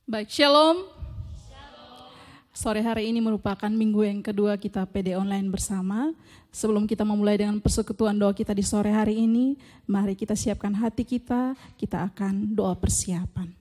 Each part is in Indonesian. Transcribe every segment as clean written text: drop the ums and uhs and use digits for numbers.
Baik, shalom. Sore hari ini merupakan minggu yang kedua kita PD online bersama. Sebelum kita memulai dengan persekutuan doa kita di sore hari ini, mari kita siapkan hati kita akan doa persiapan.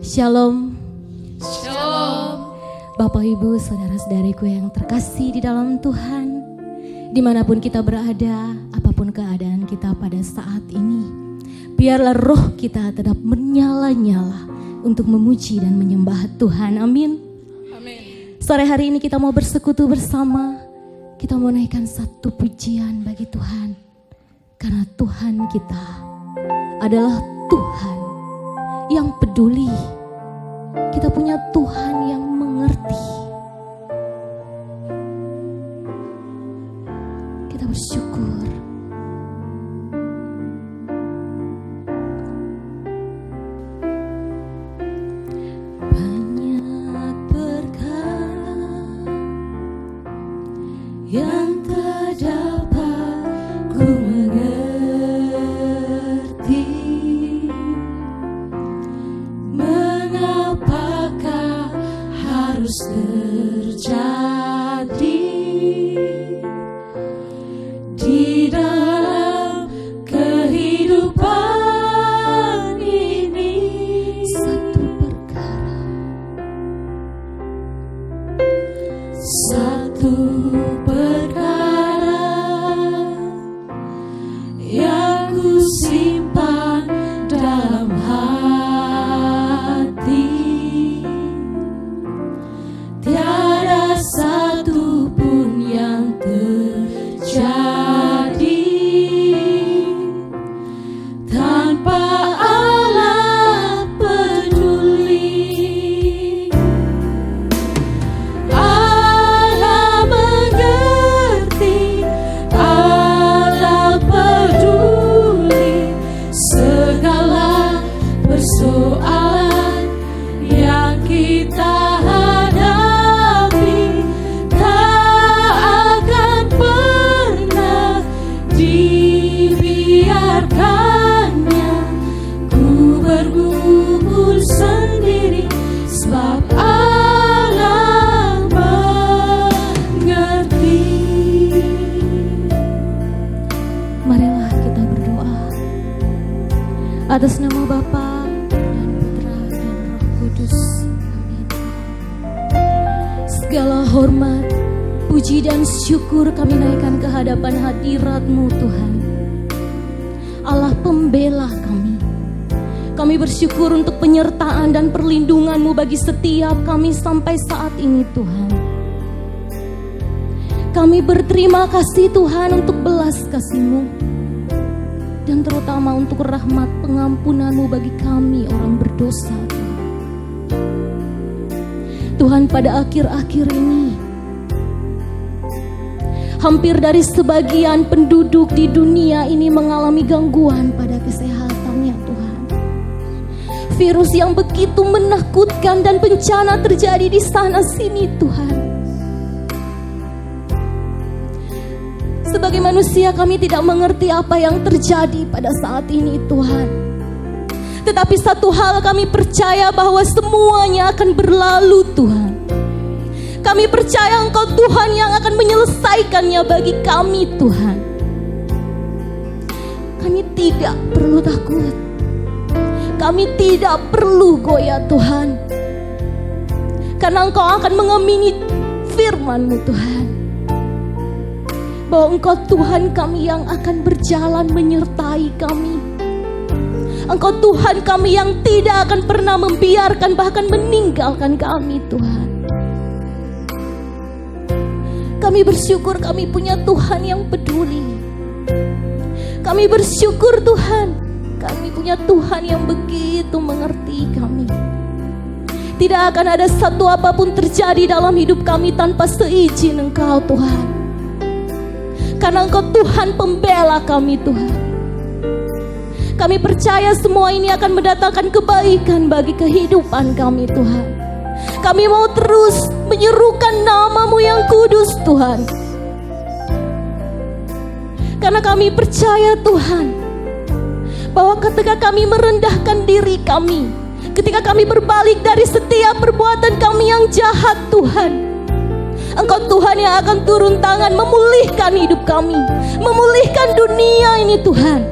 Shalom. Shalom. Bapak Ibu saudara-saudariku yang terkasih di dalam Tuhan, dimanapun kita berada, apapun keadaan kita pada saat ini, biarlah roh kita tetap menyala-nyala untuk memuji dan menyembah Tuhan. Amin. Amin. Sore hari ini kita mau bersekutu bersama, kita mau naikkan satu pujian bagi Tuhan, karena Tuhan kita adalah Tuhan yang peduli. Kita punya Tuhan yang mengerti. Kita bersyukur. Banyak perkara yang tak dapat ku mengerti. Mengapakah harus terjadi di dalam kehidupan ini? Satu perkara yang ku simpan dalam hati, tiada satu pun yang terjadi tanpa Allah peduli. Allah mengerti, Allah peduli segala persoalan yang kita hadapi. Tak akan pernah dibiarkannya ku bergumul sendiri, sebab Allah mengerti. Marilah kita berdoa atas nama Bapa dan Putra dan Roh Kudus. Amin. Segala hormat, puji dan syukur kami naikkan ke hadapan hadirat-Mu Tuhan, Allah pembela kami. Kami bersyukur untuk penyertaan dan perlindungan-Mu bagi setiap kami sampai saat ini Tuhan. Kami berterima kasih Tuhan untuk belas kasih-Mu, dan terutama untuk rahmat pengampunan-Mu bagi kami orang berdosa Tuhan. Tuhan, pada akhir-akhir ini hampir dari sebagian penduduk di dunia ini mengalami gangguan pada kesehatannya Tuhan. Virus yang begitu menakutkan dan bencana terjadi di sana sini Tuhan. sebagai manusia kami tidak mengerti apa yang terjadi pada saat ini Tuhan. Tetapi satu hal kami percaya bahwa semuanya akan berlalu Tuhan. Kami percaya Engkau Tuhan yang akan menyelesaikannya bagi kami Tuhan. Kami tidak perlu takut. Kami tidak perlu goyah Tuhan. Karena Engkau akan mengamini firman-Mu Tuhan. Bahwa Engkau Tuhan kami yang akan berjalan menyertai kami. Engkau Tuhan kami yang tidak akan pernah membiarkan bahkan meninggalkan kami Tuhan. Kami bersyukur kami punya Tuhan yang peduli. Kami bersyukur Tuhan, kami punya Tuhan yang begitu mengerti kami. Tidak akan ada satu apapun terjadi dalam hidup kami tanpa seizin Engkau Tuhan. Karena Engkau Tuhan pembela kami Tuhan. Kami percaya semua ini akan mendatangkan kebaikan bagi kehidupan kami Tuhan. Kami mau terus menyerukan nama-Mu yang kudus Tuhan. Karena kami percaya Tuhan, bahwa ketika kami merendahkan diri kami, ketika kami berbalik dari setiap perbuatan kami yang jahat Tuhan, Engkau Tuhan yang akan turun tangan memulihkan hidup kami, memulihkan dunia ini Tuhan,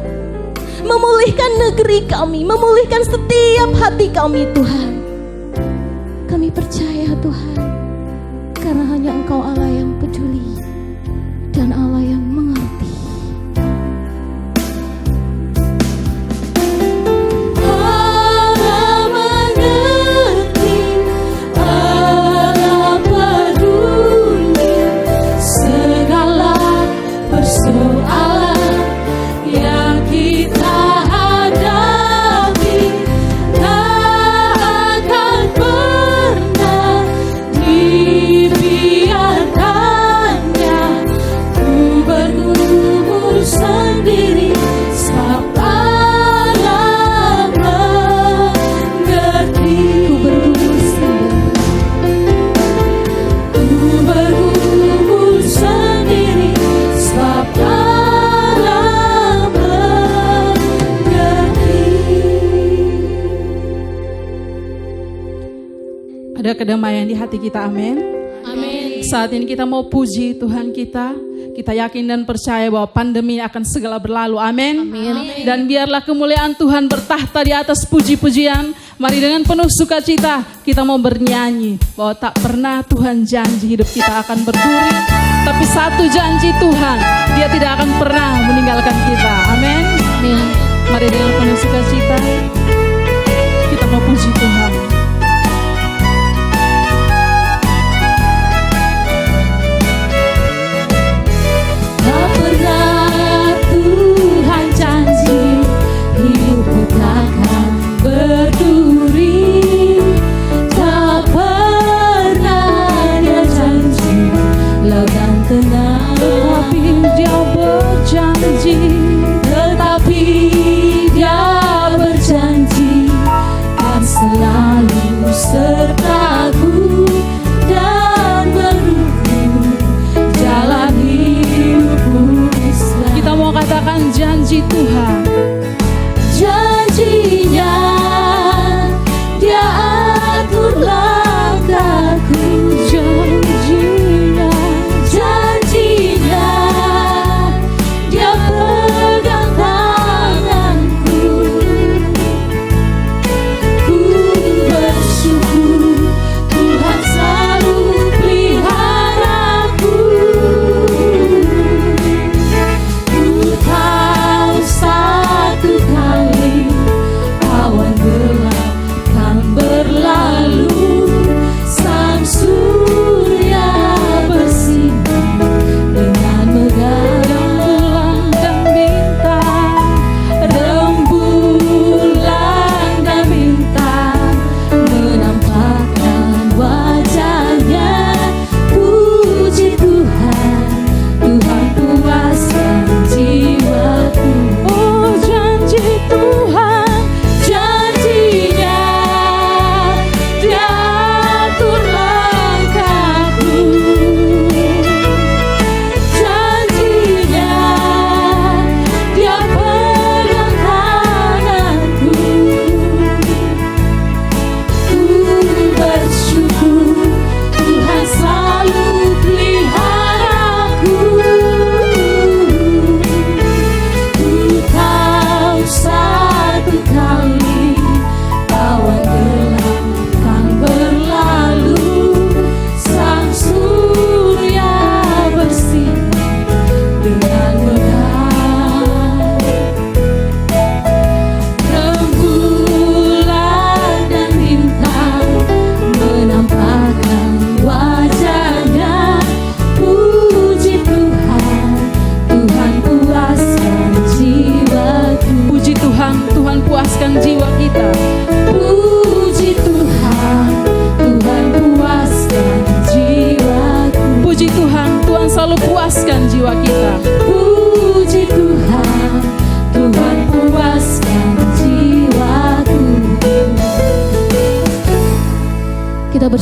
memulihkan negeri kami, memulihkan setiap hati kami Tuhan. Kami percaya Tuhan, karena hanya Engkau Allah yang peduli dan Allah yang mengerti. Allah mengerti, Allah peduli segala persoalan yang kita hadapi. Tak akan pernah dibiarkannya ku bergumul sendiri, sebab Allah mengerti. Ku bergumul sendiri, sebab Allah mengerti. Ada kedamaian di hati kita, amin. Amin. Saat ini kita mau puji Tuhan kita. Kita yakin dan percaya bahwa pandemi akan segera berlalu, amin. Amin. Dan biarlah kemuliaan Tuhan bertahta di atas puji-pujian. Mari dengan penuh sukacita kita mau bernyanyi bahwa tak pernah Tuhan janji hidup kita akan berduri. Tapi satu janji Tuhan, Dia tidak akan pernah meninggalkan kita, amin. Amin. Mari dengan penuh sukacita kita mau puji Tuhan. Tak pernah Tuhan janji hidupku takkan berduri. Tak pernah Dia janji lautan tenang, tetapi Dia berjanji, tetapi Dia berjanji kan selalu sertaku dan menunggu jalan hidupku. Kita mau katakan janji Tuhan. Janjinya Dia atur langkahku. Janjinya Dia pegang tanganku. Ku bersyukur Tuhan selalu peliharaku. Ku tahu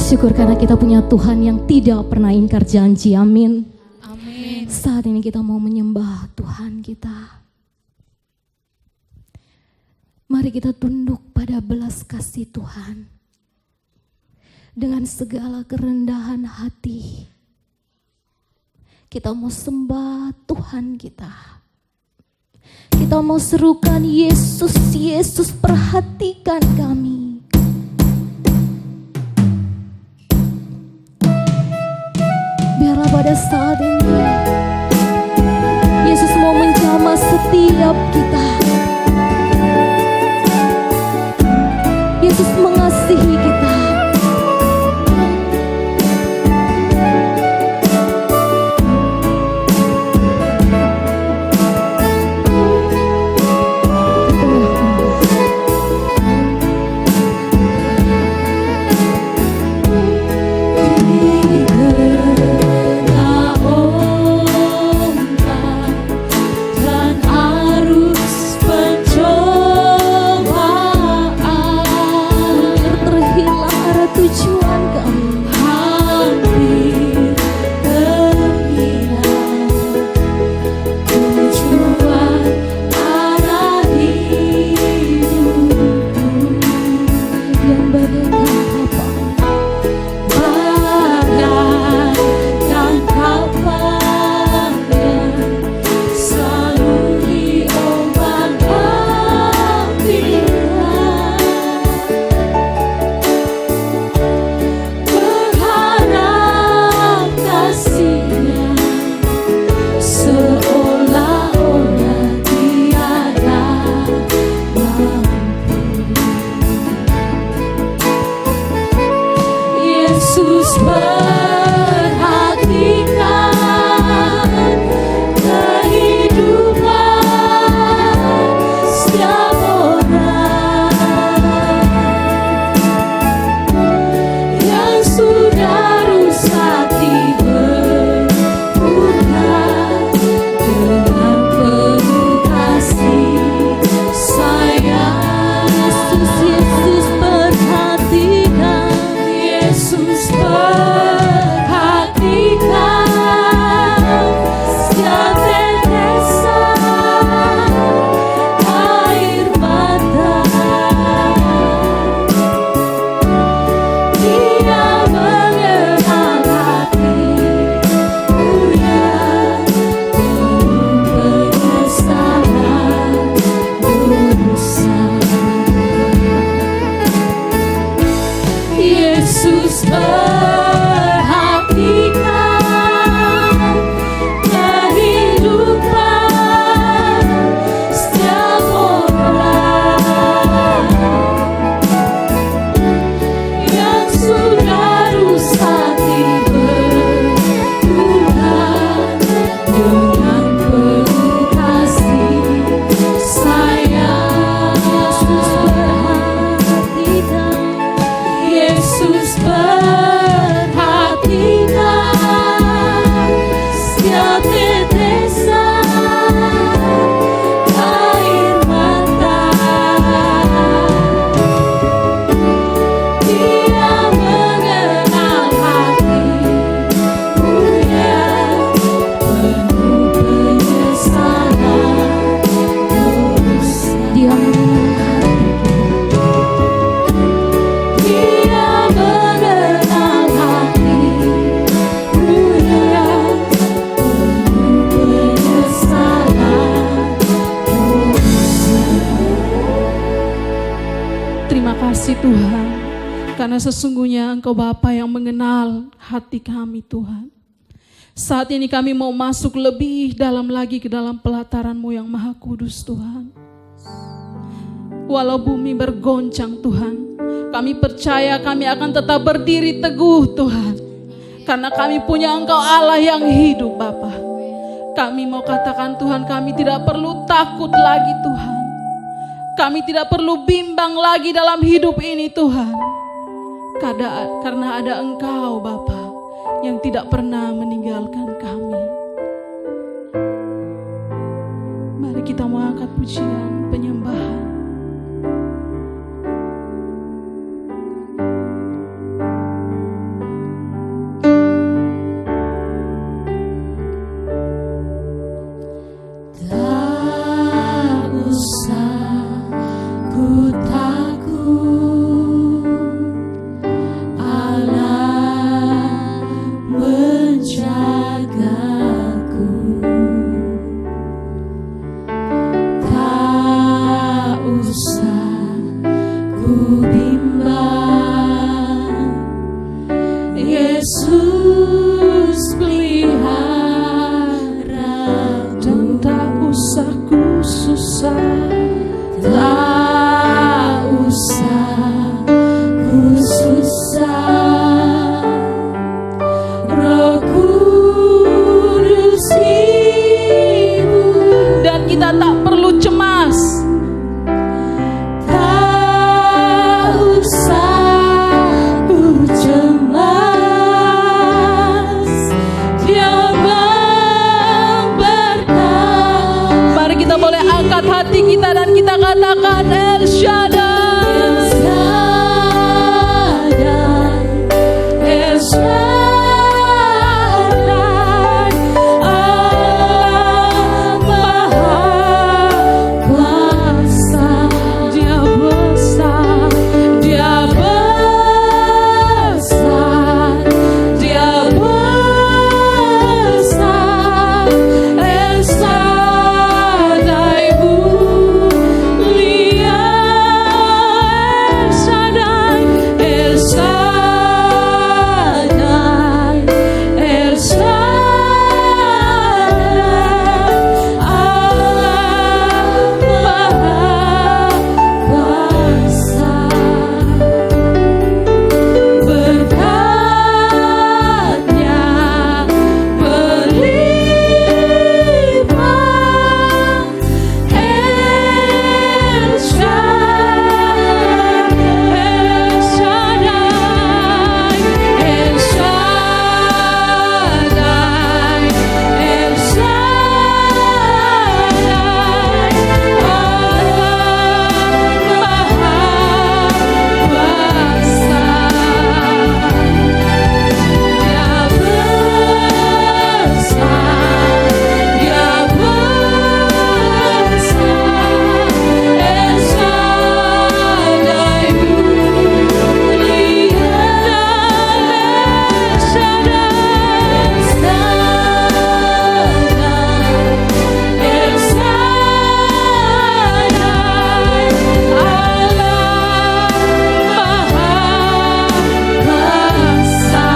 bersyukur karena kita punya Tuhan yang tidak pernah ingkar janji. Amin. Amin. Saat ini kita mau menyembah Tuhan kita. Mari kita tunduk pada belas kasih Tuhan. Dengan segala kerendahan hati. Kita mau sembah Tuhan kita. Kita mau serukan Yesus, Yesus perhatikan kami. Biarlah pada saat ini Yesus mau menjamah setiap kita. Yesus mengasihi kita. Tuhan, karena sesungguhnya Engkau Bapa yang mengenal hati kami Tuhan. Saat ini kami mau masuk lebih dalam lagi ke dalam pelataran-Mu yang Maha Kudus Tuhan. Walau bumi bergoncang Tuhan, kami percaya kami akan tetap berdiri teguh Tuhan. Karena kami punya Engkau Allah yang hidup Bapa. Kami mau katakan Tuhan, kami tidak perlu takut lagi Tuhan. Kami tidak perlu bimbang lagi dalam hidup ini Tuhan. Karena ada Engkau Bapa yang tidak pernah meninggalkan kami. Mari kita mengangkat pujian penyembahan. katakan El Shaddai. El Shaddai, El Shaddai, Allah Maha Kuasa. Dia besar, Dia besar, Dia besar. El Shaddai mulia, El Shaddai, El Shaddai, El Shaddai, Allah Maha Kuasa. Berkatnya berlimpah, El Shaddai, El Shaddai, El Shaddai, El Shaddai, Allah Maha Kuasa. Dia besar, Dia besar, El Shaddai mulia, El Shaddai, El Shaddai, Allah Maha Kuasa.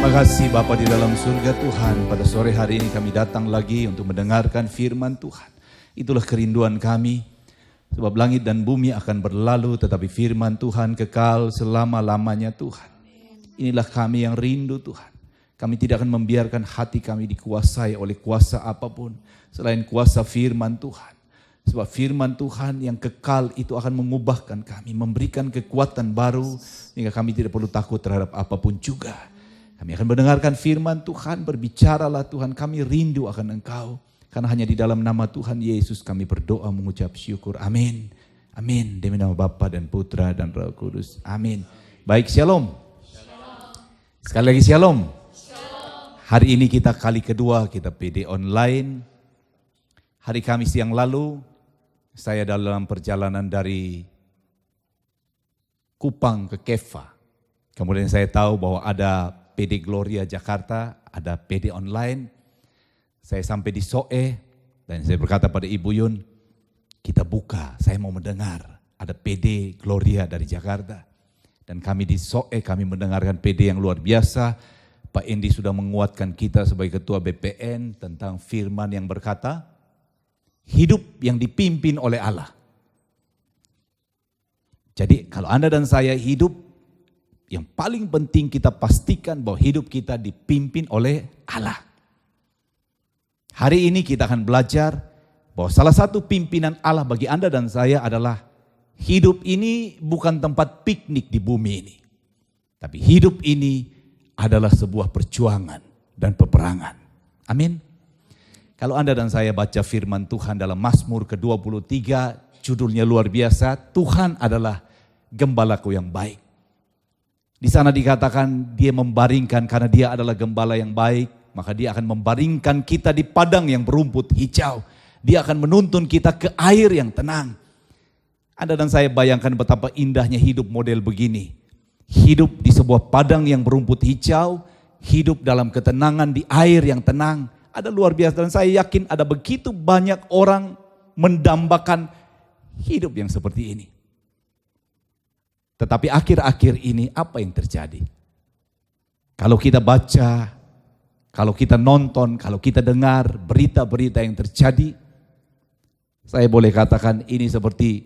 Berkatnya kasih Bapa di dalam surga Tuhan, pada sore hari ini kami datang lagi untuk mendengarkan firman Tuhan. Itulah kerinduan kami, sebab langit dan bumi akan berlalu, tetapi firman Tuhan kekal selama-lamanya Tuhan. Inilah kami yang rindu Tuhan. Kami tidak akan membiarkan hati kami dikuasai oleh kuasa apapun, selain kuasa firman Tuhan. Sebab firman Tuhan yang kekal itu akan mengubahkan kami, memberikan kekuatan baru, sehingga kami tidak perlu takut terhadap apapun juga. Kami akan mendengarkan firman Tuhan, berbicaralah Tuhan, kami rindu akan Engkau. Karena hanya di dalam nama Tuhan Yesus kami berdoa mengucap syukur. Amin. Amin. Demi nama Bapa dan Putra dan Roh Kudus. Amin. Baik, shalom. Sekali lagi shalom. Hari ini kita kali kedua kita PD online. Hari Kamis yang lalu saya dalam perjalanan dari Kupang ke Kefa. Kemudian saya tahu bahwa ada PD Gloria Jakarta, ada PD online. Saya sampai di Soe dan saya berkata pada Ibu Yun, kita buka, saya mau mendengar ada PD Gloria dari Jakarta. Dan kami di SOE, kami mendengarkan PD yang luar biasa. Pak Endi sudah menguatkan kita sebagai ketua BPN tentang firman yang berkata, hidup yang dipimpin oleh Allah. Jadi kalau Anda dan saya hidup, yang paling penting kita pastikan bahwa hidup kita dipimpin oleh Allah. Hari ini kita akan belajar bahwa salah satu pimpinan Allah bagi Anda dan saya adalah hidup ini bukan tempat piknik di bumi ini. Tapi hidup ini adalah sebuah perjuangan dan peperangan. Amin. Kalau Anda dan saya baca firman Tuhan dalam Mazmur ke-23, judulnya luar biasa, Tuhan adalah gembalaku yang baik. Di sana dikatakan dia membaringkan, karena dia adalah gembala yang baik, maka dia akan membaringkan kita di padang yang berumput hijau. Dia akan menuntun kita ke air yang tenang. Anda dan saya bayangkan betapa indahnya hidup model begini. Hidup di sebuah padang yang berumput hijau, hidup dalam ketenangan di air yang tenang. Ada luar biasa, dan saya yakin ada begitu banyak orang mendambakan hidup yang seperti ini. Tetapi akhir-akhir ini apa yang terjadi? Kalau kita baca, kalau kita nonton, kalau kita dengar berita-berita yang terjadi, saya boleh katakan ini seperti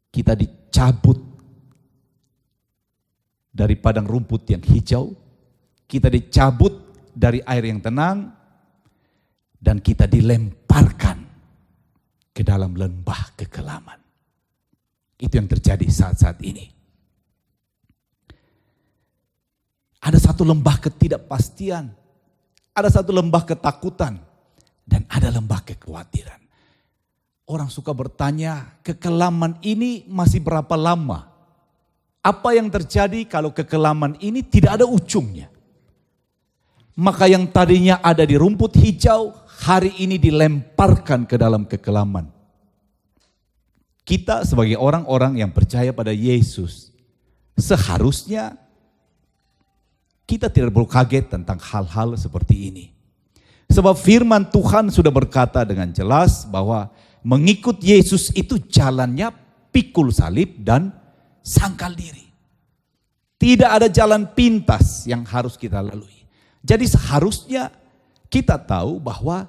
kita dicabut dari padang rumput yang hijau, kita dicabut dari air yang tenang, dan kita dilemparkan ke dalam lembah kekelaman. Itu yang terjadi saat-saat ini. Ada satu lembah ketidakpastian, ada satu lembah ketakutan, dan ada lembah kekhawatiran. Orang suka bertanya, kekelaman ini masih berapa lama? Apa yang terjadi kalau kekelaman ini tidak ada ujungnya? Maka yang tadinya ada di rumput hijau, hari ini dilemparkan ke dalam kekelaman. Kita sebagai orang-orang yang percaya pada Yesus, seharusnya kita tidak perlu kaget tentang hal-hal seperti ini. Sebab firman Tuhan sudah berkata dengan jelas bahwa mengikut Yesus itu jalannya pikul salib dan sangkal diri. Tidak ada jalan pintas yang harus kita lalui. Jadi seharusnya kita tahu bahwa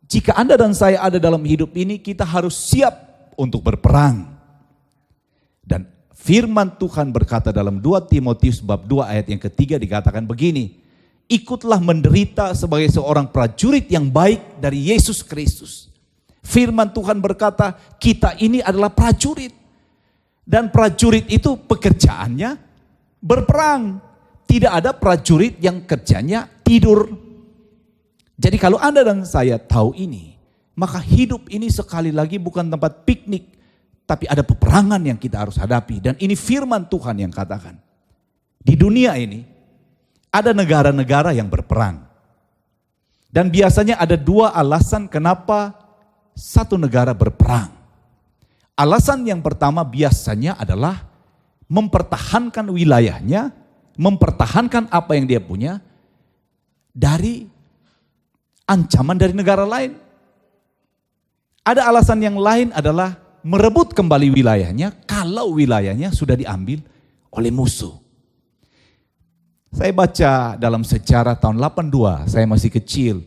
jika Anda dan saya ada dalam hidup ini, kita harus siap untuk berperang. Dan firman Tuhan berkata dalam 2 Timotius bab 2 ayat yang ketiga dikatakan begini, ikutlah menderita sebagai seorang prajurit yang baik dari Yesus Kristus. Firman Tuhan berkata, kita ini adalah prajurit. Dan prajurit itu pekerjaannya berperang. Tidak ada prajurit yang kerjanya tidur. Jadi kalau Anda dan saya tahu ini, maka hidup ini sekali lagi bukan tempat piknik, tapi ada peperangan yang kita harus hadapi. Dan ini firman Tuhan yang katakan. Di dunia ini, ada negara-negara yang berperang. Dan biasanya ada dua alasan kenapa satu negara berperang. Alasan yang pertama biasanya adalah mempertahankan wilayahnya, mempertahankan apa yang dia punya dari ancaman dari negara lain. Ada alasan yang lain adalah merebut kembali wilayahnya kalau wilayahnya sudah diambil oleh musuh. Saya baca dalam sejarah tahun 82, saya masih kecil.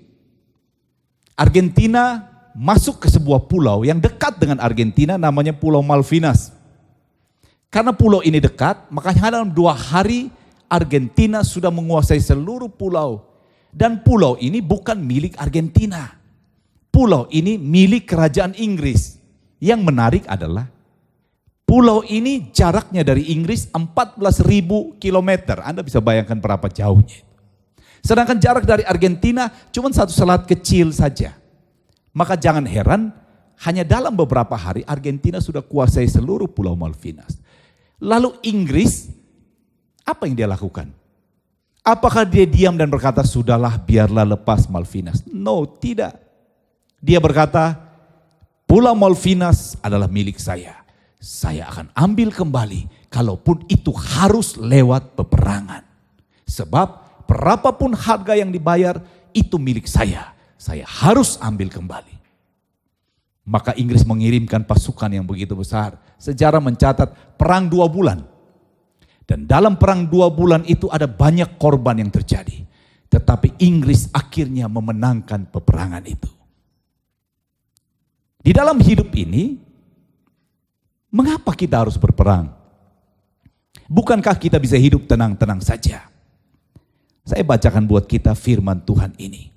Argentina masuk ke sebuah pulau yang dekat dengan Argentina, namanya Pulau Malvinas. Karena pulau ini dekat, makanya dalam 2 hari Argentina sudah menguasai seluruh pulau. Dan pulau ini bukan milik Argentina. Pulau ini milik kerajaan Inggris. Yang menarik adalah pulau ini jaraknya dari Inggris 14.000 kilometer. Anda bisa bayangkan berapa jauhnya. Sedangkan jarak dari Argentina cuma satu selat kecil saja. Maka jangan heran, hanya dalam beberapa hari Argentina sudah kuasai seluruh Pulau Malvinas. Lalu Inggris, apa yang dia lakukan? Apakah dia diam dan berkata, sudahlah biarlah lepas Malvinas? No, tidak. Dia berkata, Pulau Malvinas adalah milik saya. Saya akan ambil kembali, kalaupun itu harus lewat peperangan. Sebab berapapun harga yang dibayar, itu milik saya. Saya harus ambil kembali. Maka Inggris mengirimkan pasukan yang begitu besar. Sejarah mencatat perang 2 bulan. Dan dalam perang 2 bulan itu ada banyak korban yang terjadi. Tetapi Inggris akhirnya memenangkan peperangan itu. Di dalam hidup ini, mengapa kita harus berperang? Bukankah kita bisa hidup tenang-tenang saja? Saya bacakan buat kita firman Tuhan ini.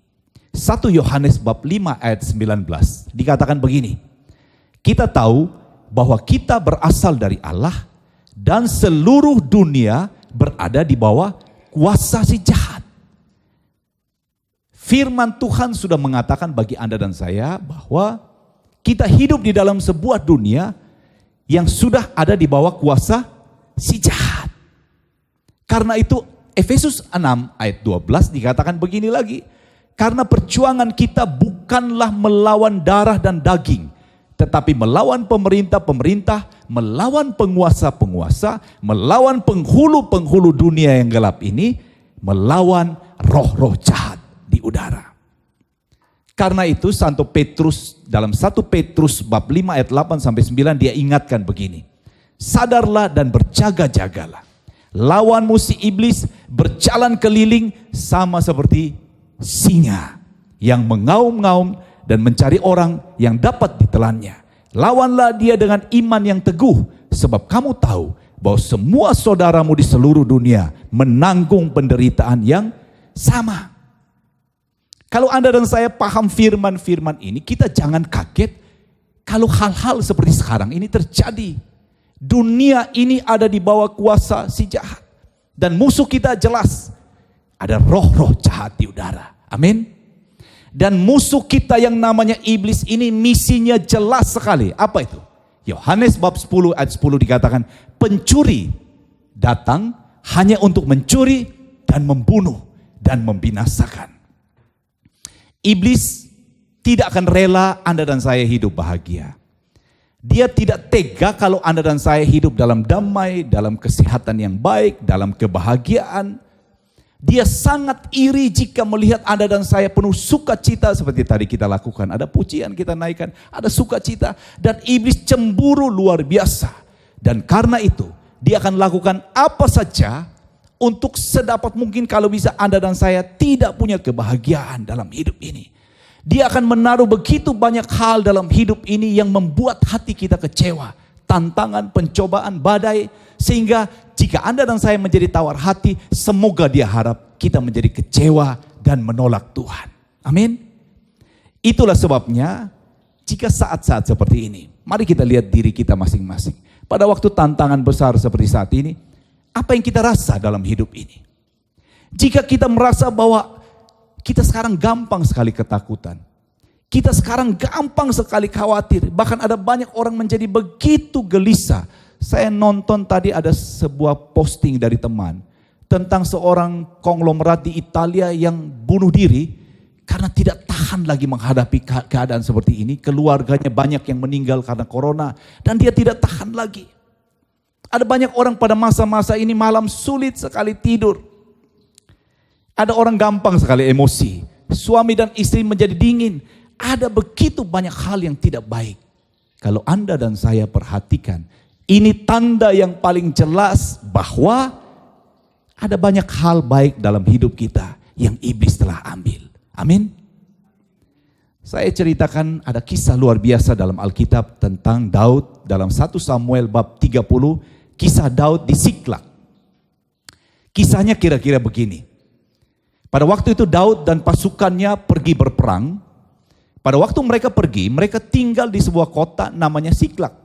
1 Yohanes bab 5 ayat 19 dikatakan begini. Kita tahu bahwa kita berasal dari Allah dan seluruh dunia berada di bawah kuasa si jahat. Firman Tuhan sudah mengatakan bagi Anda dan saya bahwa kita hidup di dalam sebuah dunia yang sudah ada di bawah kuasa si jahat. Karena itu Efesus 6 ayat 12 dikatakan begini lagi. Karena perjuangan kita bukanlah melawan darah dan daging, tetapi melawan pemerintah-pemerintah, melawan penguasa-penguasa, melawan penghulu-penghulu dunia yang gelap ini, melawan roh-roh jahat di udara. Karena itu Santo Petrus dalam 1 Petrus bab 5 ayat 8 sampai 9 dia ingatkan begini. Sadarlah dan berjaga-jagalah. Lawanmu si iblis berjalan keliling sama seperti singa yang mengaum-ngaum dan mencari orang yang dapat ditelannya. Lawanlah dia dengan iman yang teguh, sebab kamu tahu bahwa semua saudaramu di seluruh dunia menanggung penderitaan yang sama. Kalau Anda dan saya paham firman-firman ini, kita jangan kaget kalau hal-hal seperti sekarang ini terjadi. Dunia ini ada di bawah kuasa si jahat. Dan musuh kita jelas, ada roh-roh jahat di udara. Amin. Dan musuh kita yang namanya iblis ini misinya jelas sekali. Apa itu? Yohanes bab 10 ayat 10 dikatakan, pencuri datang hanya untuk mencuri dan membunuh dan membinasakan. Iblis tidak akan rela Anda dan saya hidup bahagia. Dia tidak tega kalau Anda dan saya hidup dalam damai, dalam kesehatan yang baik, dalam kebahagiaan. Dia sangat iri jika melihat Anda dan saya penuh sukacita seperti tadi kita lakukan. Ada pujian kita naikkan, ada sukacita. Dan iblis cemburu luar biasa. Dan karena itu, dia akan lakukan apa saja untuk sedapat mungkin kalau bisa Anda dan saya tidak punya kebahagiaan dalam hidup ini. Dia akan menaruh begitu banyak hal dalam hidup ini yang membuat hati kita kecewa. Tantangan, pencobaan, badai. Sehingga jika Anda dan saya menjadi tawar hati, semoga dia harap kita menjadi kecewa dan menolak Tuhan. Amin. Itulah sebabnya jika saat-saat seperti ini, mari kita lihat diri kita masing-masing. Pada waktu tantangan besar seperti saat ini, apa yang kita rasa dalam hidup ini? Jika kita merasa bahwa kita sekarang gampang sekali ketakutan. Kita sekarang gampang sekali khawatir. Bahkan ada banyak orang menjadi begitu gelisah. Saya nonton tadi ada sebuah posting dari teman. Tentang seorang konglomerat di Italia yang bunuh diri. Karena tidak tahan lagi menghadapi keadaan seperti ini. Keluarganya banyak yang meninggal karena corona. Dan dia tidak tahan lagi. Ada banyak orang pada masa-masa ini malam sulit sekali tidur. Ada orang gampang sekali emosi. Suami dan istri menjadi dingin. Ada begitu banyak hal yang tidak baik. Kalau Anda dan saya perhatikan, ini tanda yang paling jelas bahwa ada banyak hal baik dalam hidup kita yang iblis telah ambil. Amin. Saya ceritakan ada kisah luar biasa dalam Alkitab tentang Daud dalam 1 Samuel bab 30, kisah Daud di Siklak. Kisahnya kira-kira begini. Pada waktu itu Daud dan pasukannya pergi berperang. Pada waktu mereka pergi, mereka tinggal di sebuah kota namanya Siklak.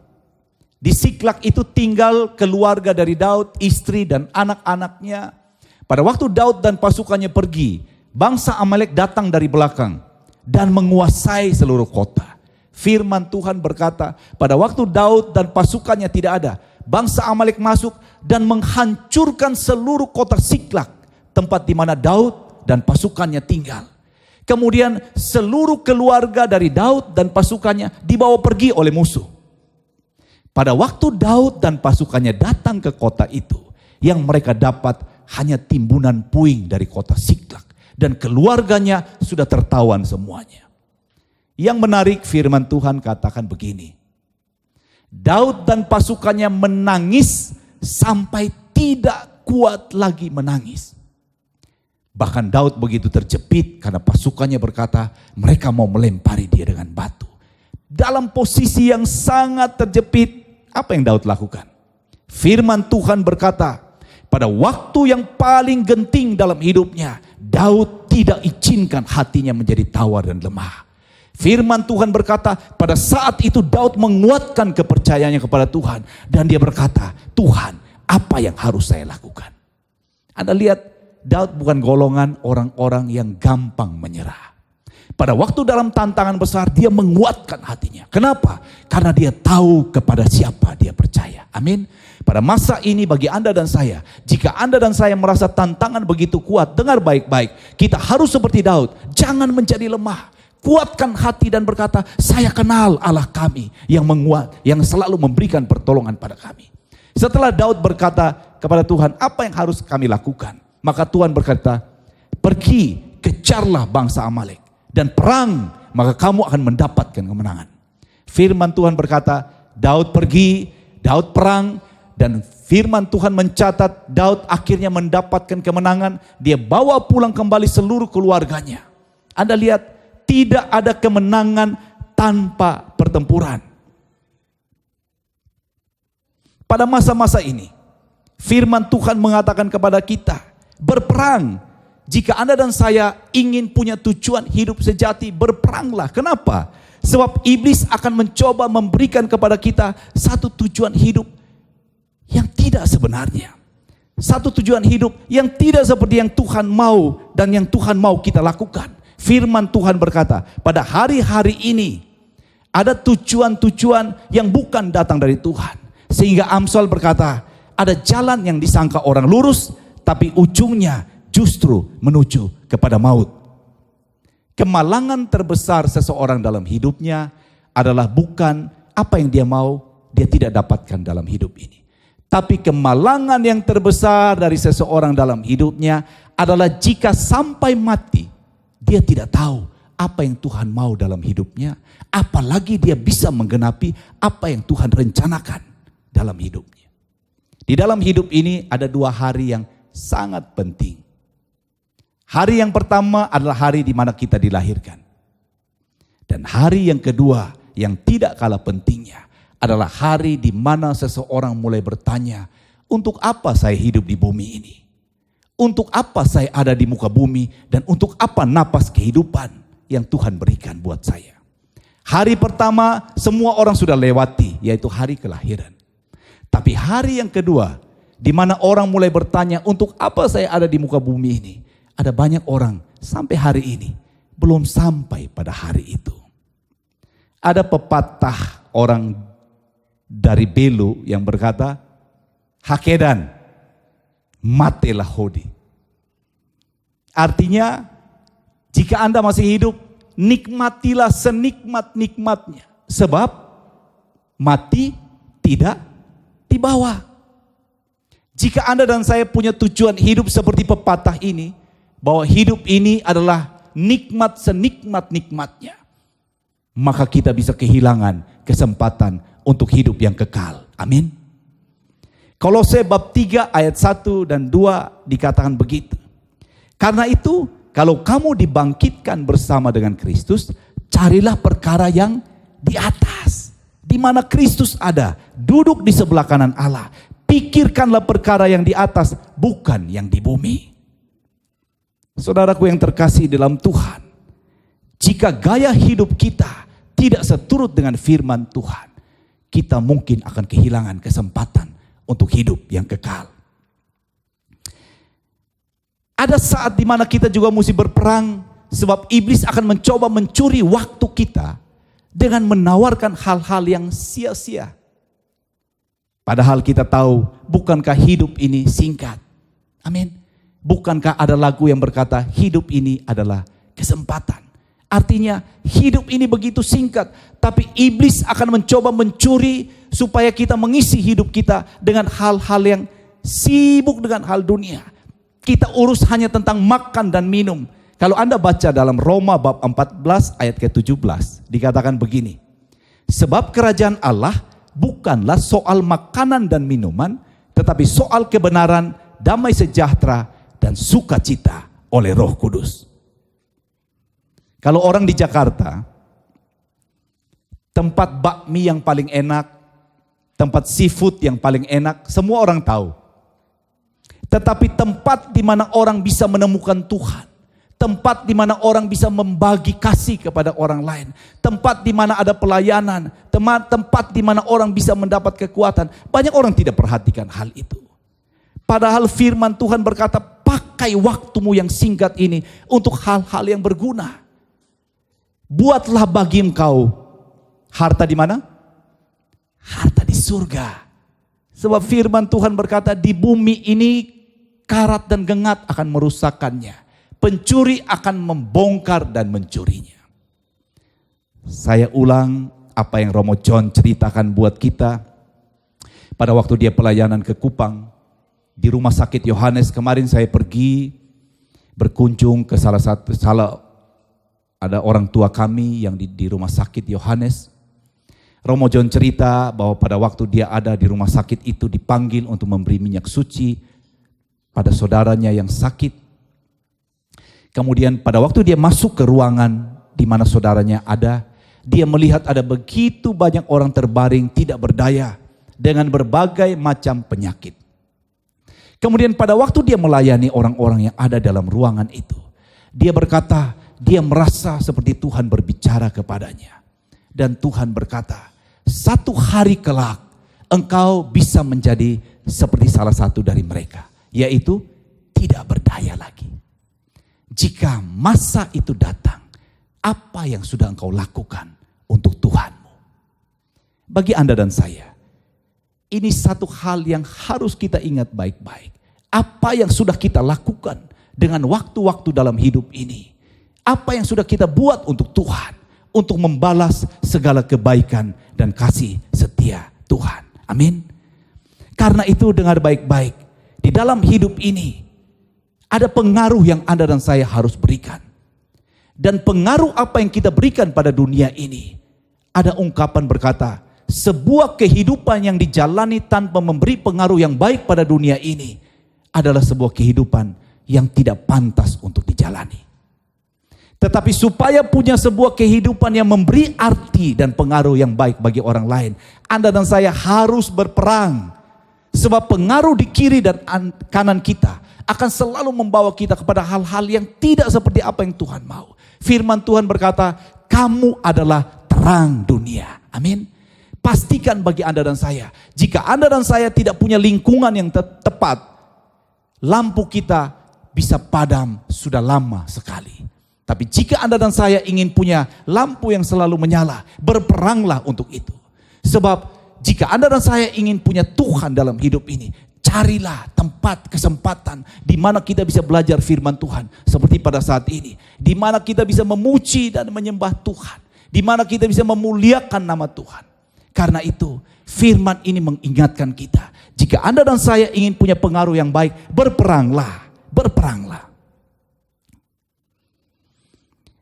Di Siklak itu tinggal keluarga dari Daud, istri dan anak-anaknya. Pada waktu Daud dan pasukannya pergi, bangsa Amalek datang dari belakang dan menguasai seluruh kota. Firman Tuhan berkata, pada waktu Daud dan pasukannya tidak ada, bangsa Amalek masuk dan menghancurkan seluruh kota Siklak, tempat di mana Daud dan pasukannya tinggal. Kemudian seluruh keluarga dari Daud dan pasukannya dibawa pergi oleh musuh. Pada waktu Daud dan pasukannya datang ke kota itu, yang mereka dapat hanya timbunan puing dari kota Siklak. Dan keluarganya sudah tertawan semuanya. Yang menarik firman Tuhan katakan begini. Daud dan pasukannya menangis sampai tidak kuat lagi menangis. Bahkan Daud begitu terjepit karena pasukannya berkata mereka mau melempari dia dengan batu. Dalam posisi yang sangat terjepit, apa yang Daud lakukan? Firman Tuhan berkata, pada waktu yang paling genting dalam hidupnya, Daud tidak izinkan hatinya menjadi tawar dan lemah. Firman Tuhan berkata, pada saat itu Daud menguatkan kepercayaannya kepada Tuhan. Dan dia berkata, Tuhan, apa yang harus saya lakukan? Anda lihat, Daud bukan golongan orang-orang yang gampang menyerah. Pada waktu dalam tantangan besar, dia menguatkan hatinya. Kenapa? Karena dia tahu kepada siapa dia percaya. Amin. Pada masa ini bagi Anda dan saya, jika Anda dan saya merasa tantangan begitu kuat, dengar baik-baik, kita harus seperti Daud, jangan menjadi lemah. Kuatkan hati dan berkata, saya kenal Allah kami yang menguat, yang selalu memberikan pertolongan pada kami. Setelah Daud berkata kepada Tuhan, apa yang harus kami lakukan? Maka Tuhan berkata, pergi kejarlah bangsa Amalek dan perang, maka kamu akan mendapatkan kemenangan. Firman Tuhan berkata, Daud pergi, Daud perang, dan firman Tuhan mencatat Daud akhirnya mendapatkan kemenangan. Dia bawa pulang kembali seluruh keluarganya. Anda lihat, tidak ada kemenangan tanpa pertempuran. Pada masa-masa ini, firman Tuhan mengatakan kepada kita, berperang. Jika Anda dan saya ingin punya tujuan hidup sejati, berperanglah. Kenapa? Sebab iblis akan mencoba memberikan kepada kita satu tujuan hidup yang tidak sebenarnya. Satu tujuan hidup yang tidak seperti yang Tuhan mau dan yang Tuhan mau kita lakukan. Firman Tuhan berkata, pada hari-hari ini ada tujuan-tujuan yang bukan datang dari Tuhan. Sehingga Amsal berkata, ada jalan yang disangka orang lurus, tapi ujungnya justru menuju kepada maut. Kemalangan terbesar seseorang dalam hidupnya adalah bukan apa yang dia mau, dia tidak dapatkan dalam hidup ini. Tapi kemalangan yang terbesar dari seseorang dalam hidupnya adalah jika sampai mati, dia tidak tahu apa yang Tuhan mau dalam hidupnya. Apalagi dia bisa menggenapi apa yang Tuhan rencanakan dalam hidupnya. Di dalam hidup ini ada dua hari yang sangat penting. Hari yang pertama adalah hari di mana kita dilahirkan. Dan hari yang kedua yang tidak kalah pentingnya adalah hari di mana seseorang mulai bertanya, untuk apa saya hidup di bumi ini? Untuk apa saya ada di muka bumi? Dan untuk apa napas kehidupan yang Tuhan berikan buat saya? Hari pertama semua orang sudah lewati, yaitu hari kelahiran. Tapi hari yang kedua, di mana orang mulai bertanya, untuk apa saya ada di muka bumi ini? Ada banyak orang sampai hari ini belum sampai pada hari itu. Ada pepatah orang dari Belu yang berkata, hakedan, matelah hodi. Artinya, jika Anda masih hidup, nikmatilah senikmat-nikmatnya. Sebab mati tidak dibawa. Jika Anda dan saya punya tujuan hidup seperti pepatah ini, bahwa hidup ini adalah nikmat senikmat-nikmatnya, maka kita bisa kehilangan kesempatan untuk hidup yang kekal. Amin. Kolose bab 3 ayat 1 dan 2 dikatakan begitu. Karena itu, kalau kamu dibangkitkan bersama dengan Kristus, carilah perkara yang di atas, di mana Kristus ada, duduk di sebelah kanan Allah. Pikirkanlah perkara yang di atas, bukan yang di bumi. Saudaraku yang terkasih dalam Tuhan, jika gaya hidup kita tidak seturut dengan firman Tuhan, kita mungkin akan kehilangan kesempatan untuk hidup yang kekal. Ada saat di mana kita juga mesti berperang, sebab iblis akan mencoba mencuri waktu kita dengan menawarkan hal-hal yang sia-sia. Padahal kita tahu, bukankah hidup ini singkat? Amin. Bukankah ada lagu yang berkata, hidup ini adalah kesempatan. Artinya hidup ini begitu singkat, tapi iblis akan mencoba mencuri supaya kita mengisi hidup kita dengan hal-hal yang sibuk dengan hal dunia. Kita urus hanya tentang makan dan minum. Kalau Anda baca dalam Roma bab 14 ayat ke-17, dikatakan begini. Sebab kerajaan Allah bukanlah soal makanan dan minuman, tetapi soal kebenaran, damai sejahtera, dan sukacita oleh Roh Kudus. Kalau orang di Jakarta, tempat bakmi yang paling enak, tempat seafood yang paling enak, semua orang tahu. Tetapi tempat di mana orang bisa menemukan Tuhan, tempat di mana orang bisa membagi kasih kepada orang lain, tempat di mana ada pelayanan, tempat di mana orang bisa mendapat kekuatan, banyak orang tidak perhatikan hal itu. Padahal firman Tuhan berkata, pakai waktumu yang singkat ini untuk hal-hal yang berguna. Buatlah bagi engkau harta di mana? Harta di surga. Sebab firman Tuhan berkata, di bumi ini karat dan gengat akan merusakkannya. Pencuri akan membongkar dan mencurinya. Saya ulang apa yang Romo John ceritakan buat kita. Pada waktu dia pelayanan ke Kupang, di rumah sakit Yohanes kemarin saya pergi berkunjung ke ada orang tua kami yang di rumah sakit Yohanes. Romo John cerita bahwa pada waktu dia ada di rumah sakit itu dipanggil untuk memberi minyak suci pada saudaranya yang sakit. Kemudian pada waktu dia masuk ke ruangan di mana saudaranya ada, dia melihat ada begitu banyak orang terbaring tidak berdaya dengan berbagai macam penyakit. Kemudian pada waktu dia melayani orang-orang yang ada dalam ruangan itu, dia berkata, dia merasa seperti Tuhan berbicara kepadanya. Dan Tuhan berkata, satu hari kelak engkau bisa menjadi seperti salah satu dari mereka, yaitu tidak berdaya lagi. Jika masa itu datang, apa yang sudah engkau lakukan untuk Tuhanmu? Bagi Anda dan saya, ini satu hal yang harus kita ingat baik-baik. Apa yang sudah kita lakukan dengan waktu-waktu dalam hidup ini? Apa yang sudah kita buat untuk Tuhan? Untuk membalas segala kebaikan dan kasih setia Tuhan. Amin. Karena itu dengar baik-baik. Di dalam hidup ini ada pengaruh yang Anda dan saya harus berikan. Dan pengaruh apa yang kita berikan pada dunia ini. Ada ungkapan berkata, sebuah kehidupan yang dijalani tanpa memberi pengaruh yang baik pada dunia ini adalah sebuah kehidupan yang tidak pantas untuk dijalani. Tetapi supaya punya sebuah kehidupan yang memberi arti dan pengaruh yang baik bagi orang lain, Anda dan saya harus berperang. Sebab pengaruh di kiri dan kanan kita akan selalu membawa kita kepada hal-hal yang tidak seperti apa yang Tuhan mau. Firman Tuhan berkata, kamu adalah terang dunia. Amin. Pastikan bagi Anda dan saya, jika Anda dan saya tidak punya lingkungan yang tepat, lampu kita bisa padam sudah lama sekali. Tapi jika Anda dan saya ingin punya lampu yang selalu menyala, berperanglah untuk itu. Sebab jika Anda dan saya ingin punya Tuhan dalam hidup ini, carilah tempat, kesempatan di mana kita bisa belajar firman Tuhan. Seperti pada saat ini, di mana kita bisa memuji dan menyembah Tuhan. Di mana kita bisa memuliakan nama Tuhan. Karena itu firman ini mengingatkan kita, jika Anda dan saya ingin punya pengaruh yang baik, berperanglah, berperanglah.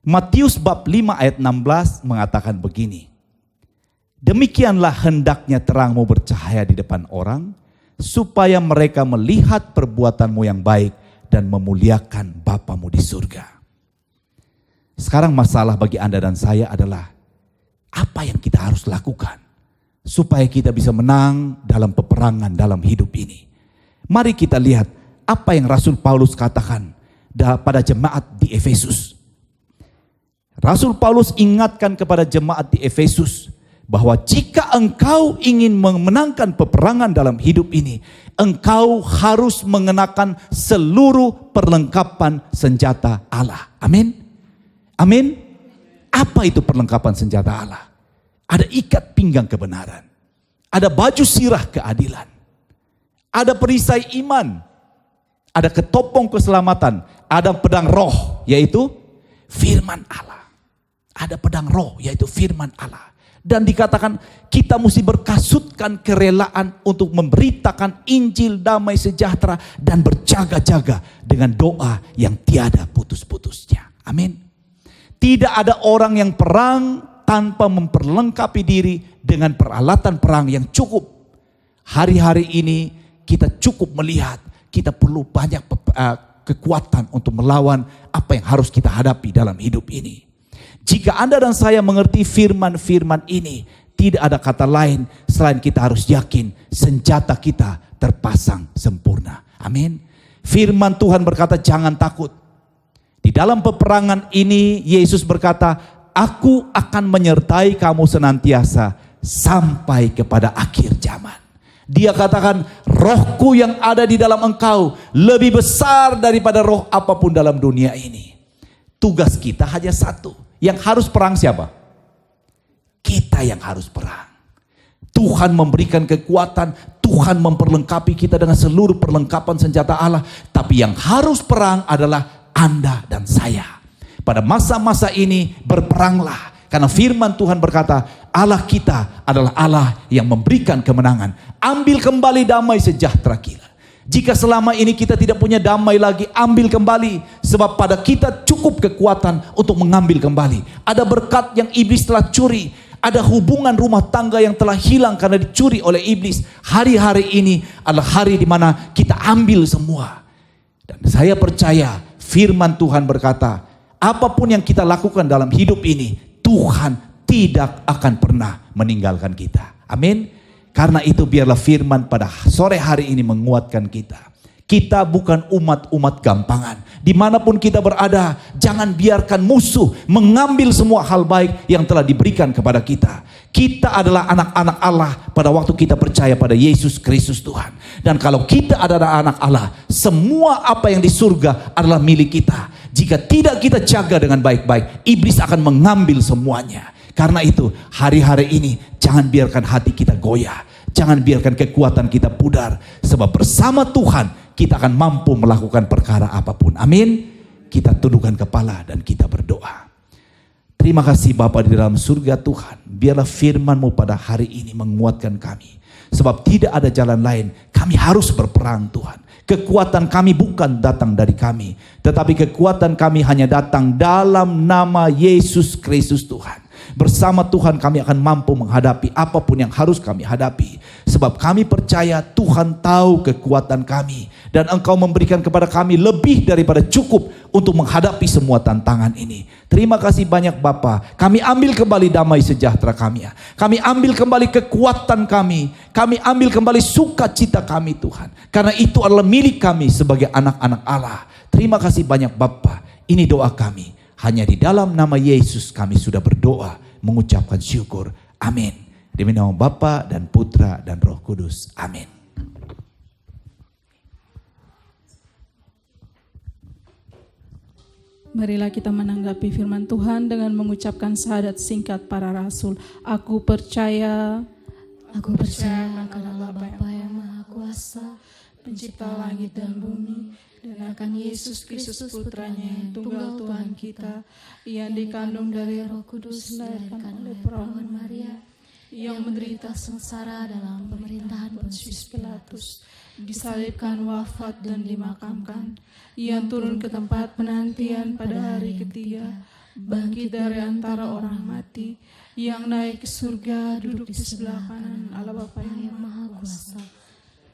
Matius bab 5 ayat 16 mengatakan begini. Demikianlah hendaknya terangmu bercahaya di depan orang, supaya mereka melihat perbuatanmu yang baik dan memuliakan Bapamu di surga. Sekarang masalah bagi Anda dan saya adalah, apa yang kita harus lakukan supaya kita bisa menang dalam peperangan dalam hidup ini. Mari kita lihat apa yang Rasul Paulus katakan pada jemaat di Efesus. Rasul Paulus ingatkan kepada jemaat di Efesus bahwa jika engkau ingin memenangkan peperangan dalam hidup ini, engkau harus mengenakan seluruh perlengkapan senjata Allah. Amin. Amin. Apa itu perlengkapan senjata Allah? Ada ikat pinggang kebenaran, ada baju sirah keadilan, ada perisai iman, ada ketopong keselamatan, ada pedang roh yaitu firman Allah. Ada pedang roh yaitu firman Allah. Dan dikatakan kita mesti berkasutkan kerelaan untuk memberitakan Injil damai sejahtera dan berjaga-jaga dengan doa yang tiada putus-putusnya. Amin. Tidak ada orang yang perang tanpa memperlengkapi diri dengan peralatan perang yang cukup. Hari-hari ini kita cukup melihat kita perlu banyak kekuatan untuk melawan apa yang harus kita hadapi dalam hidup ini. Jika Anda dan saya mengerti firman-firman ini, tidak ada kata lain selain kita harus yakin senjata kita terpasang sempurna. Amin. Firman Tuhan berkata jangan takut. Di dalam peperangan ini Yesus berkata, aku akan menyertai kamu senantiasa sampai kepada akhir zaman. Dia katakan, rohku yang ada di dalam engkau lebih besar daripada roh apapun dalam dunia ini. Tugas kita hanya satu. Yang harus perang siapa? Kita yang harus perang. Tuhan memberikan kekuatan, Tuhan memperlengkapi kita dengan seluruh perlengkapan senjata Allah. Tapi yang harus perang adalah Anda dan saya. Pada masa-masa ini berperanglah. Karena firman Tuhan berkata, Allah kita adalah Allah yang memberikan kemenangan. Ambil kembali damai sejahtera kita. Jika selama ini kita tidak punya damai lagi, ambil kembali. Sebab pada kita cukup kekuatan untuk mengambil kembali. Ada berkat yang iblis telah curi. Ada hubungan rumah tangga yang telah hilang karena dicuri oleh iblis. Hari-hari ini adalah hari di mana kita ambil semua. Dan saya percaya firman Tuhan berkata, apapun yang kita lakukan dalam hidup ini, Tuhan tidak akan pernah meninggalkan kita. Amin. Karena itu biarlah firman pada sore hari ini menguatkan kita. Kita bukan umat-umat gampangan. Dimanapun kita berada, jangan biarkan musuh mengambil semua hal baik yang telah diberikan kepada kita. Kita adalah anak-anak Allah pada waktu kita percaya pada Yesus Kristus Tuhan. Dan kalau kita adalah anak Allah, semua apa yang di surga adalah milik kita. Jika tidak kita jaga dengan baik-baik, iblis akan mengambil semuanya. Karena itu hari-hari ini jangan biarkan hati kita goyah. Jangan biarkan kekuatan kita pudar. Sebab bersama Tuhan kita akan mampu melakukan perkara apapun. Amin. Kita tundukkan kepala dan kita berdoa. Terima kasih Bapa di dalam surga Tuhan. Biarlah firman-Mu pada hari ini menguatkan kami. Sebab tidak ada jalan lain. Kami harus berperang Tuhan. Kekuatan kami bukan datang dari kami. Tetapi kekuatan kami hanya datang dalam nama Yesus Kristus Tuhan. Bersama Tuhan kami akan mampu menghadapi apapun yang harus kami hadapi. Sebab kami percaya Tuhan tahu kekuatan kami. Dan Engkau memberikan kepada kami lebih daripada cukup untuk menghadapi semua tantangan ini. Terima kasih banyak Bapa. Kami ambil kembali damai sejahtera kami. Kami ambil kembali kekuatan kami. Kami ambil kembali sukacita kami Tuhan. Karena itu adalah milik kami sebagai anak-anak Allah. Terima kasih banyak Bapa. Ini doa kami. Hanya di dalam nama Yesus kami sudah berdoa, mengucapkan syukur. Amin. Demi nama Bapa dan Putra dan Roh Kudus. Amin. Marilah kita menanggapi firman Tuhan dengan mengucapkan syahadat singkat para rasul. Aku percaya akan Allah Bapa yang Maha Kuasa, pencipta langit dan bumi, dan akan Yesus Kristus putranya yang tunggal Tuhan kita, yang dikandung dari Roh Kudus, dilahirkan oleh perawan Maria, yang menderita sengsara dalam pemerintahan Pontius Pilatus, disalibkan, wafat dan dimakamkan, yang turun ke tempat penantian pada hari ketiga, bangkit dari antara orang mati, yang naik ke surga, duduk di sebelah kanan Allah Bapa yang Maha Kuasa.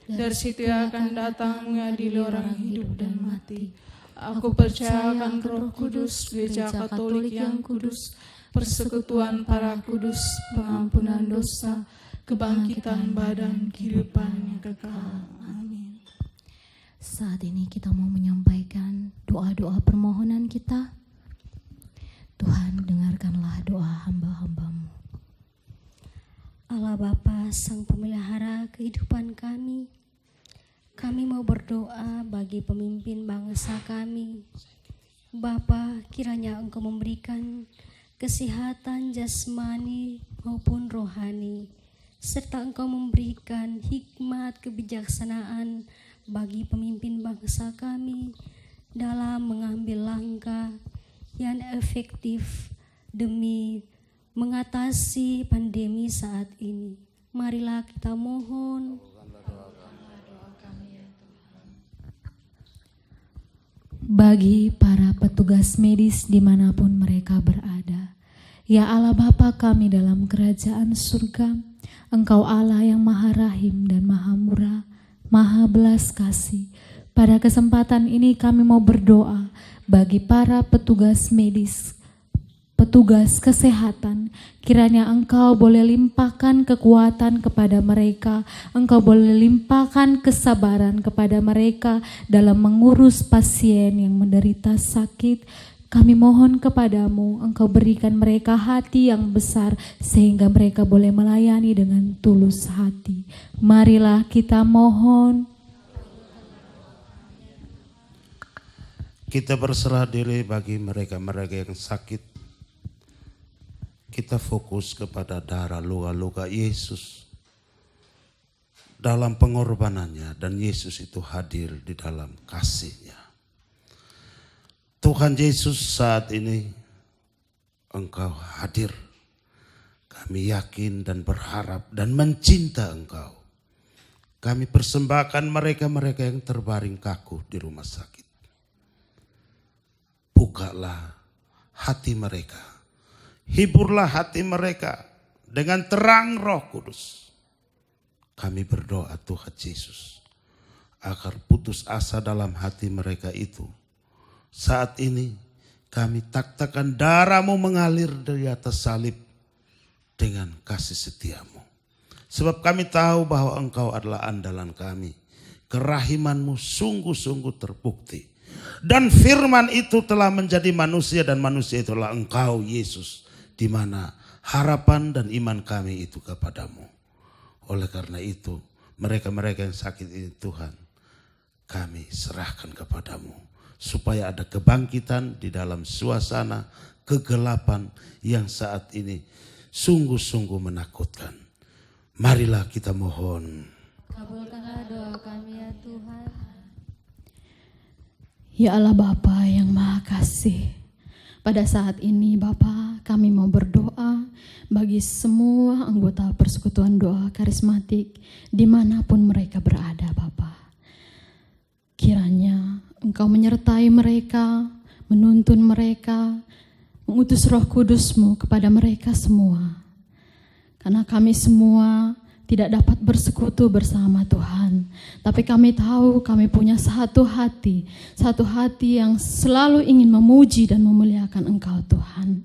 Dari situ akan datang mengadili orang hidup dan mati. Aku percaya akan Roh Kudus, Gereja Katolik yang kudus, persekutuan para kudus, pengampunan dosa, kebangkitan badan, kehidupan yang kekal. Amin. Saat ini kita mau menyampaikan doa-doa permohonan kita. Tuhan, dengarkanlah doa hamba-hamba-Mu. Allah Bapa, Sang Pemelihara kehidupan kami, kami mau berdoa bagi pemimpin bangsa kami. Bapa, kiranya Engkau memberikan kesehatan jasmani maupun rohani, serta Engkau memberikan hikmat kebijaksanaan bagi pemimpin bangsa kami dalam mengambil langkah yang efektif demi mengatasi pandemi saat ini. Marilah kita mohon. Bagi para petugas medis dimanapun mereka berada, ya Allah Bapa kami dalam kerajaan surga, Engkau Allah yang Maha Rahim dan Maha Murah, Maha Belas Kasih. Pada kesempatan ini kami mau berdoa bagi para petugas medis, petugas kesehatan, kiranya Engkau boleh limpahkan kekuatan kepada mereka, Engkau boleh limpahkan kesabaran kepada mereka dalam mengurus pasien yang menderita sakit. Kami mohon kepadamu, Engkau berikan mereka hati yang besar sehingga mereka boleh melayani dengan tulus hati. Marilah kita mohon. Kita berserah diri bagi mereka-mereka yang sakit. Kita fokus kepada darah luka-luka Yesus dalam pengorbanannya, dan Yesus itu hadir di dalam kasih-Nya. Tuhan Yesus, saat ini Engkau hadir. Kami yakin dan berharap dan mencinta Engkau. Kami persembahkan mereka-mereka yang terbaring kaku di rumah sakit. Bukalah hati mereka. Hiburlah hati mereka dengan terang Roh Kudus. Kami berdoa Tuhan Yesus, agar putus asa dalam hati mereka itu. Saat ini kami taktakan darah-Mu mengalir dari atas salib dengan kasih setia-Mu. Sebab kami tahu bahwa Engkau adalah andalan kami. Kerahiman-Mu sungguh-sungguh terbukti. Dan firman itu telah menjadi manusia, dan manusia itulah Engkau Yesus. Di mana harapan dan iman kami itu kepadamu. Oleh karena itu, mereka-mereka yang sakit ini Tuhan, kami serahkan kepadamu. Supaya ada kebangkitan di dalam suasana kegelapan yang saat ini sungguh-sungguh menakutkan. Marilah kita mohon. Kabulkanlah doa kami ya Tuhan. Ya Allah Bapa yang Maha Kasih, pada saat ini Bapa, kami mau berdoa bagi semua anggota persekutuan doa karismatik dimanapun mereka berada Bapa. Kiranya Engkau menyertai mereka, menuntun mereka, mengutus Roh Kudus-Mu kepada mereka semua. Karena kami semua tidak dapat bersekutu bersama Tuhan. Tapi kami tahu kami punya satu hati yang selalu ingin memuji dan memuliakan Engkau Tuhan.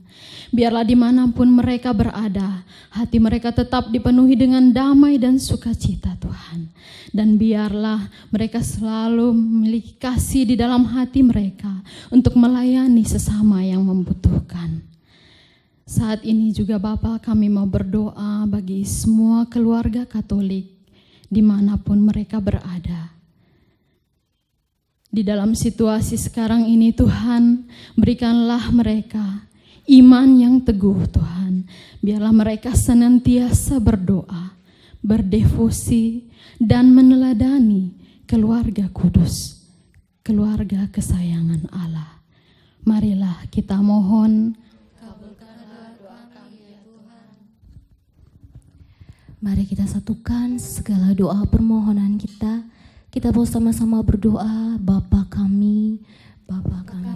Biarlah dimanapun mereka berada, hati mereka tetap dipenuhi dengan damai dan sukacita Tuhan. Dan biarlah mereka selalu memiliki kasih di dalam hati mereka untuk melayani sesama yang membutuhkan. Saat ini juga Bapa, kami mau berdoa bagi semua keluarga Katolik dimanapun mereka berada. Di dalam situasi sekarang ini Tuhan, berikanlah mereka iman yang teguh Tuhan. Biarlah mereka senantiasa berdoa, berdevosi, dan meneladani keluarga kudus, keluarga kesayangan Allah. Marilah kita mohon. Mari kita satukan segala doa permohonan kita. Kita mau sama-sama berdoa. Bapa kami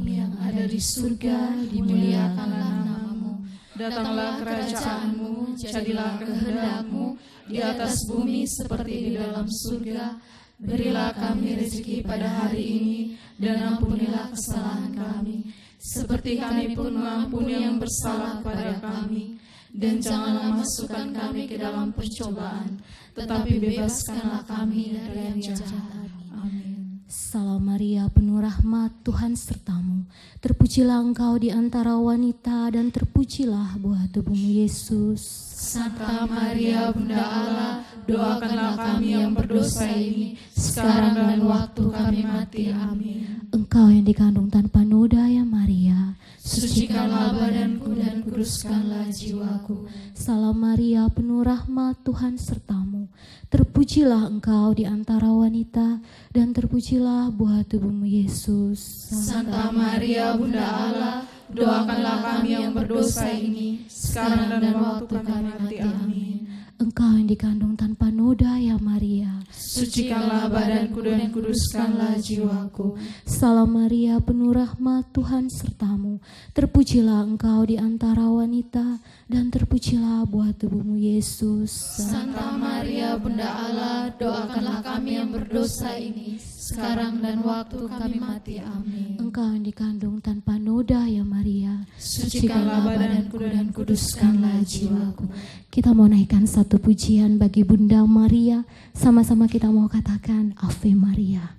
yang ada di surga, dimuliakanlah nama-Mu. Datanglah kerajaan-Mu, jadilah kehendak-Mu di atas bumi seperti di dalam surga. Berilah kami rezeki pada hari ini, dan ampunilah kesalahan kami, seperti kami pun mengampuni yang bersalah pada kami. Dan janganlah masukkan kami ke dalam percobaan, tetapi bebaskanlah kami dari yang jahat. Amin. Salam Maria, penuh rahmat, Tuhan sertamu. Terpujilah engkau di antara wanita, dan terpujilah buah tubuhmu Yesus. Santa Maria, Bunda Allah, doakanlah kami yang berdosa ini, sekarang dan waktu kami mati. Amin. Engkau yang dikandung tanpa noda ya Maria, sucikanlah badanku dan kuduskanlah jiwaku. Salam Maria, penuh rahmat, Tuhan sertamu. Terpujilah engkau di antara wanita, dan terpujilah buah tubuhmu Yesus. Santa Maria, Bunda Allah, doakanlah kami yang berdosa ini, sekarang dan waktu kami mati. Amin. Engkau yang dikandung tanpa noda ya Maria, Sucikanlah badanku dan kuduskanlah jiwaku. Salam Maria, penuh rahmat, Tuhan sertamu. Terpujilah engkau di antara wanita, dan terpujilah buah tubuhmu Yesus. Santa Maria, Bunda Allah, doakanlah kami yang berdosa ini, sekarang dan waktu kami mati. Amin. Engkau yang dikandung tanpa noda ya Maria, Sucikanlah badanku dan kuduskanlah jiwaku. Kita mau naikkan satu pujian bagi Bunda Maria. Sama-sama kita mau katakan Ave Maria.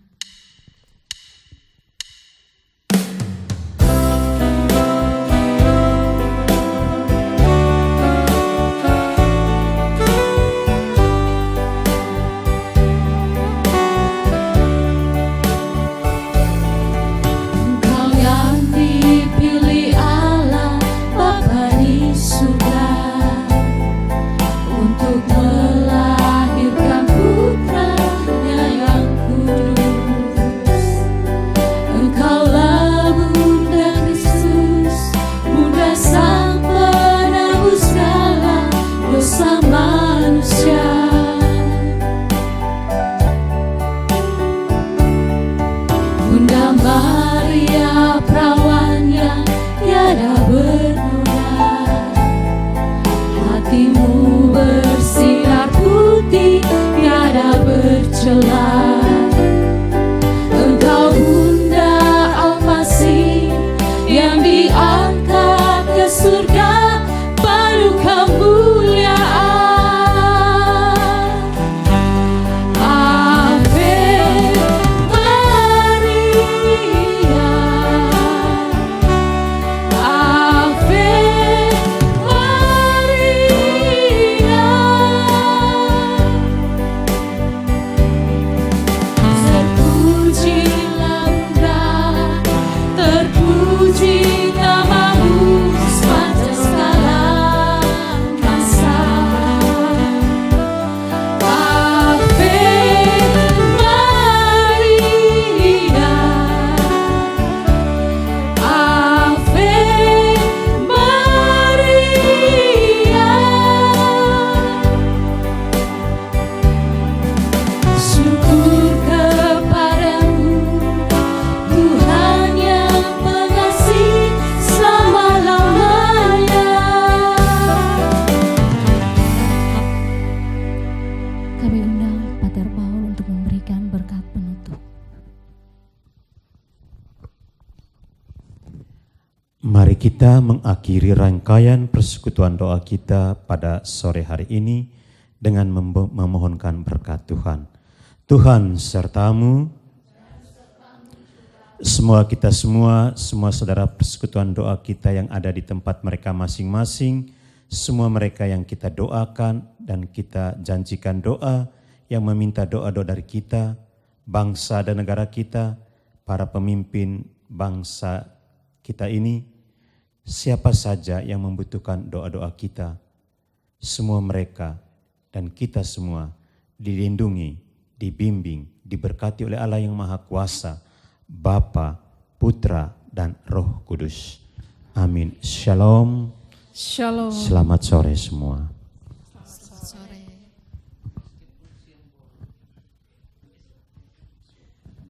Engkau yang dipilih Allah Bapa di surga untuk melahirkan putranya yang kudus. Engkaulah Bunda Kristus, Bunda Sang Penebus segala dosa manusia. Bunda Maria, perawan yang tiada bernoda, hatimu bersinar putih, tiada bercela. Engkau Bunda Al-Masih yang diangkat ke surga, penuh kemuliaan. Ave Maria, Ave Maria. Terpujilah Bunda, terpuji namamu sepanjang segala masa. Ave Maria, Ave Maria. Syukur kepadamu, Tuhan yang mengasihi selama-lamanya. Kami undang Pater Paul untuk memberikan berkat penutup. Mari kita mengakhiri rangkaian persekutuan doa kita pada sore hari ini dengan memohonkan berkat Tuhan. Tuhan sertamu, kita semua saudara persekutuan doa kita yang ada di tempat mereka masing-masing, semua mereka yang kita doakan dan kita janjikan doa, yang meminta doa-doa dari kita, bangsa dan negara kita, para pemimpin bangsa kita ini, siapa saja yang membutuhkan doa-doa kita, semua mereka dan kita semua dilindungi, dibimbing, diberkati oleh Allah yang Maha Kuasa, Bapa, Putra, dan Roh Kudus. Amin. Shalom. Shalom. Selamat sore semua.